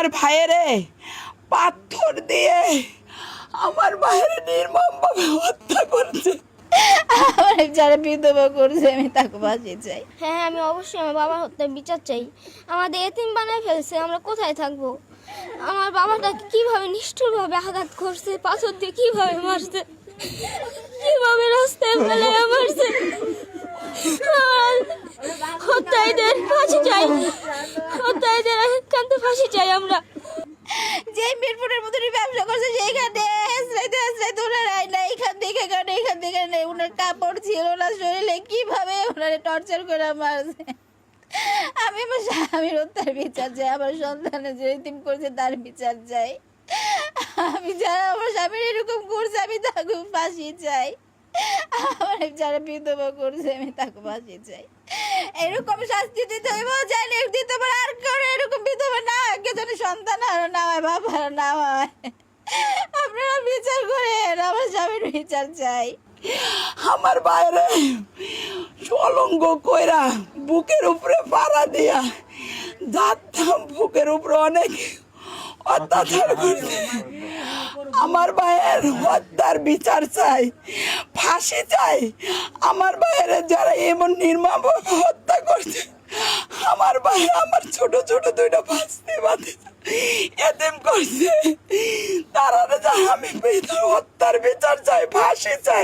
আমার ভাইয়েরে পাথর দিয়ে আমার ভাইয়ের নির্মমভাবে হত্যা করছে। আমার যারা বিধবা করছে আমি তাকে ফাঁসি চাই। হ্যাঁ, আমি অবশ্যই আমার বাবার হত্যার বিচার চাই। আমাদের এতিম বানায় ফেলছে, আমরা কোথায় থাকবো? আমার বাবাটাকে কিভাবে নিষ্ঠুরভাবে আঘাত করছে, পাথর দিয়ে কিভাবে মারছে, কিভাবে রাস্তায় ফেলে মারছে। হত্যায়ীদের ফাঁসি চাই, হত্যায়ীদের একান্ত ফাঁসি চাই আমরা। যে মিরপুরের মতনই ব্যবসা করছে সেইখানে হেসরাইতে হেসরাইতে ওনার আয়না এখান থেকে গান এখান থেকে নেই, ওনার কাপড় ছিল না শরীরে, কিভাবে ওনারে টর্চার করে মারছে। আমি আমার স্বামীর হত্যার বিচার চাই, আমার সন্তানের যে ইতিম করছে তার বিচার চাই। আমি যারা আমার স্বামীর এরকম করছে আমি তাকে ফাঁসি চাই। আমার যারা বিধবা করছে আমি তাকে ফাঁসি চাই। এরকম শাস্তি দিতে হইব জানি দিতে পারে, আর কেউ এরকম বিধবা না কে যেন সন্তান আর না হয়, বাবা আর না হয়। আপনারা বিচার করেন, আমার স্বামীর বিচার চাই। আমার বাইরে সলঙ্গ কইরা বুকের উপরে পাড়া দিয়া যাতাম, বুকের উপরে অনেক অত্যাচার করছে। আমার ভাইয়ের হত্যার বিচার চাই, ফাঁসি চাই। আমার ভাইয়ের যারা এমন নির্মম হত্যা করছে, আমার ভাই আমার ছোট ছোট দুইটা বাঁচতে বাঁধে এতেম করছে, তারা আমি হত্যার বিচার চাই, ফাঁসি চাই।